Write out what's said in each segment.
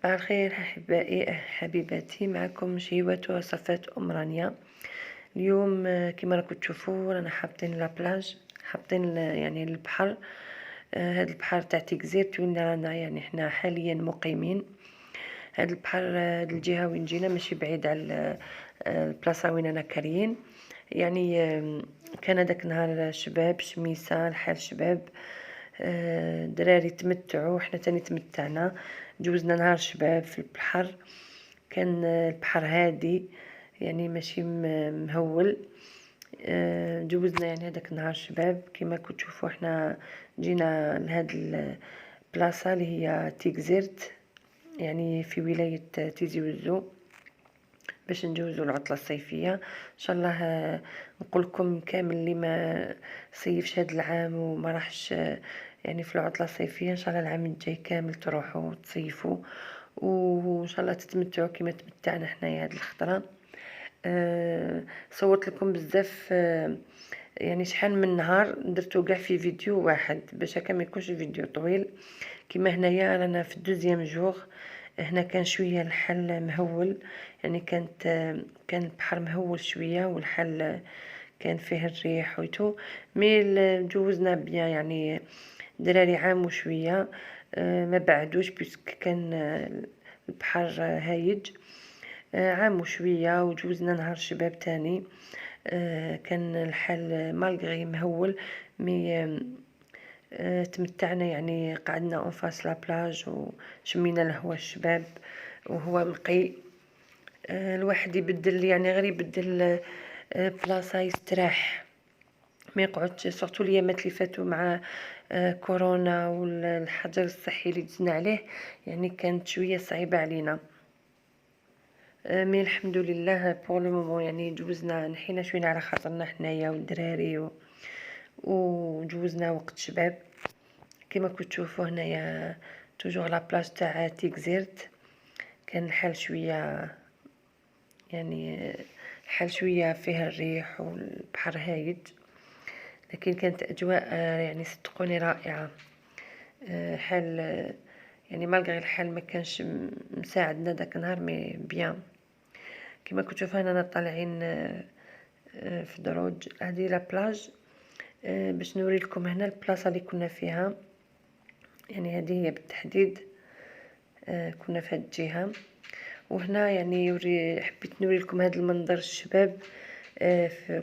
صباح الخير أحبائي حبيباتي، معكم شهوة وصفات أم رانيا. اليوم كما راكم تشوفوا رانا حاطين لابلاج، حاطين يعني البحر. هذا البحر تاع تيكزيرت وين رانا يعني احنا حاليا مقيمين. هذا البحر الجهة وين جينا ماشي بعيد على البلاصة وين انا كاريين. يعني كان هذاك نهار شباب شميسة الحال شباب، دراري تمتعوا، احنا تاني تمتعنا، جوزنا نهار شباب في البحر. كان البحر هادي يعني ماشي مهول. جوزنا يعني هذاك النهار شباب. كما كنتوا تشوفوا احنا جينا لهاد البلاصه اللي هي تيكزيرت، يعني في ولايه تيزي وزو، باش نجوزوا العطله الصيفيه ان شاء الله. نقول لكم كامل اللي ما صيفش هذا العام وما راحش يعني في العطله الصيفيه، ان شاء الله العام الجاي كامل تروحوا وتصيفوا وان شاء الله تتمتعوا كما تمتعنا حنايا هذه الخطره. صورت لكم بزاف، يعني شحال من نهار درتو كاع في فيديو واحد باش هكا ما يكونش فيديو طويل. كما هنايا رانا في الدوزيام جوغ، هنا كان شويه الحل مهول، يعني كان البحر مهول شويه والحل كان فيه الريح ويتو. مي جوزنا بيان يعني دراري عام وشويه، ما بعدوش بيسك كان البحر هايج. عام وشويه وجوزنا نهار شباب تاني. كان الحال مالغري مهول مي تمتعنا، يعني قعدنا اون فاس لا بلاج وشمينا الهواء الشباب وهو نقي. الواحد يبدل يعني غير يبدل بلاصه يستراح، ما يقعدش سورتو الايامات اللي فاتوا مع كورونا والحجر الصحي اللي دزنا عليه، يعني كانت شويه صعيبه علينا. مي الحمد لله بور لو مومون يعني جوزنا نحينا شويه على خاطرنا حنايا والدراري وجوزنا وقت شباب. كما كنتوا تشوفوا هنايا توجور لا بلاج تاع تيكزيرت. كان الحال شويه يعني الحال شويه فيها الريح والبحر هايج، لكن كانت اجواء يعني صدقوني رائعه. حال يعني مالغري الحال ما كانش مساعدنا داك النهار مي بيان. كما كنتوا تشوفوا هنا طالعين في دروج. هذه لا بلاج باش نوري لكم هنا البلاصه اللي كنا فيها، يعني هذه هي بالتحديد. كنا في هذه الجهه، وهنا يعني حبيت نوري لكم هذا المنظر الشباب.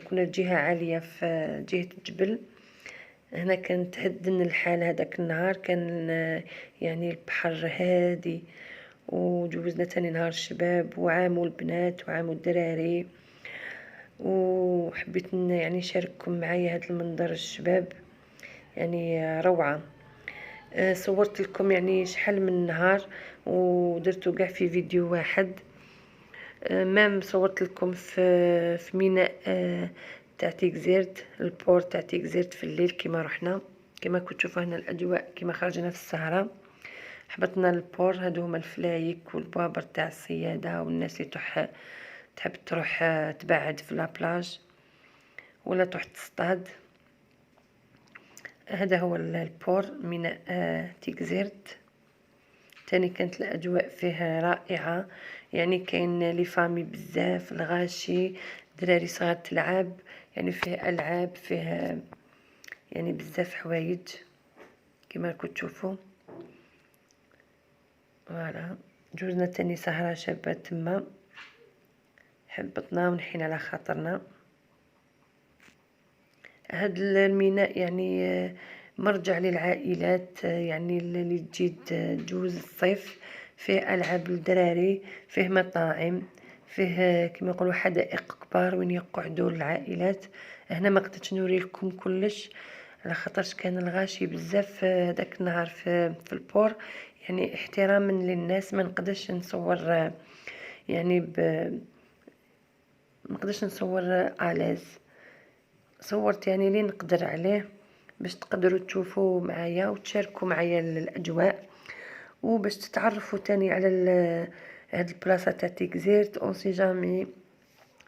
كنا في جهه عاليه في جهه الجبل. هنا كانت تهدن الحال هذاك النهار، كان يعني البحر هادي، وجوزنا تاني نهار الشباب وعاموا البنات وعاموا الدراري، وحبيت يعني نشارككم معايا هذا المنظر الشباب، يعني روعه. صورت لكم يعني شحال من نهار ودرتو كاع في فيديو واحد. مام صورت لكم في ميناء تاع تيكزيرت، البور تاع تيكزيرت في الليل كما رحنا. كما كنتوا تشوفوا هنا الاجواء كما خرجنا في السهره، حبطنا البور. هادو هما الفلايك والبوابر تاع الصياده والناس اللي تحب تروح تبعد في لابلاج ولا تروح تصطاد. هذا هو البور ميناء تيكزيرت. تاني كانت الاجواء فيها رائعه، يعني كاين لي فامي بزاف، الغاشي، دراري صغار تلعب، يعني فيه العاب، فيه يعني بزاف حوايج كما راكم تشوفوا. فوالا جوزنا تاني سهره شابه تما، حبطنا ونحينا على خاطرنا. هاد الميناء يعني مرجع للعائلات، يعني اللي تجي تجوز الصيف. فيه العاب للدراري، فيه مطاعم، فيه كما يقولوا حدائق كبار وين يقعدوا العائلات. هنا ما قدرتش نوري لكم كلش على خاطرش كان الغاشي بزاف داك النهار في البور، يعني احتراما للناس ما نقدرش نصور، يعني ما نقدرش نصور الاز. صورت يعني لي نقدر عليه باش تقدروا تشوفوا معايا وتشاركوا معايا الاجواء، وباش تتعرفوا تاني على هاد البلاصه تاع تيكزيرت. اون سي جامي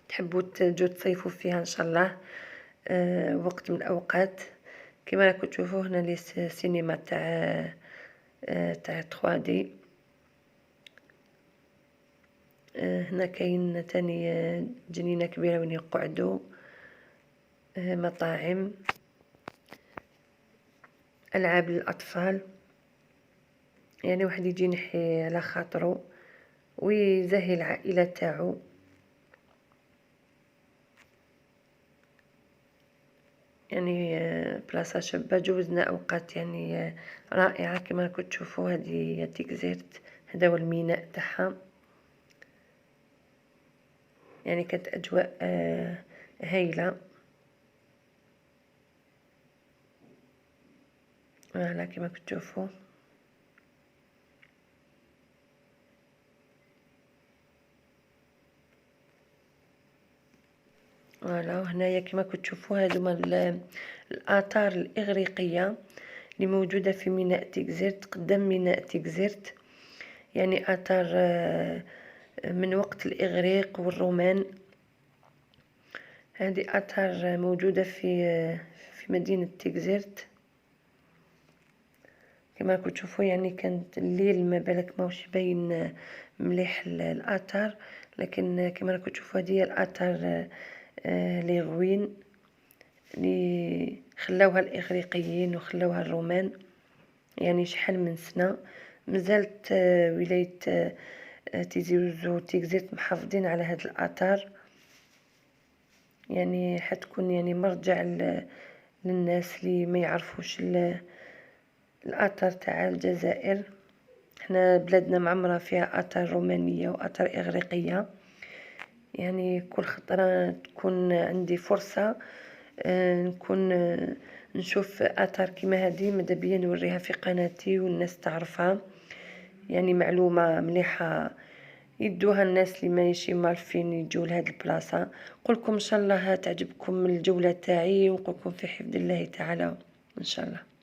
تحبوا تجوا تصيفوا فيها ان شاء الله وقت من الاوقات. كما راكم تشوفوا هنا لي سينما تاع 3 دي. هنا كاين تاني جنينة كبيرة وين يقعدوا، مطاعم، ألعاب للأطفال، يعني واحد يجي ينحي على خاطرو ويزهي العائلة تاعو. يعني بلاصة شابة، جوزنا أوقات يعني رائعة. كما راكم تشوفوا هذه تيكزيرت، هذا هو الميناء تاعها. يعني كانت أجواء هايلة. فوالا كما كتشوفوا. فوالا وهنايا كما كتشوفوا هادو هما الآثار الإغريقية اللي موجودة في ميناء تيكزيرت، قدام ميناء تيكزيرت. يعني آثار من وقت الإغريق والرومان. هذه آثار موجودة في مدينة تيكزيرت. كما راكم تشوفوا يعني كانت الليل ما بالك ماهوش باين مليح الآثار، لكن كما راكم تشوفوا هذه الآثار لي غوين اللي خلاوها الإغريقيين وخلاوها الرومان. يعني شحال من سنة مازالت ولاية تيزي وزو تيكزيرت محافظين على هاد الآثار. يعني حتكون يعني مرجع للناس اللي ما يعرفوش الآثار تاع الجزائر. احنا بلادنا معمرة فيها آثار رومانية وآثار إغريقية. يعني كل خطرة تكون عندي فرصة نكون نشوف آثار كيما هذه مدابيا نوريها في قناتي والناس تعرفها. يعني معلومة مليحة يدوها الناس اللي ماشي معرفين يجوا لهاد البلاصة. نقولكم ان شاء الله تعجبكم الجولة تاعي، ونقولكم في حفظ الله تعالى ان شاء الله.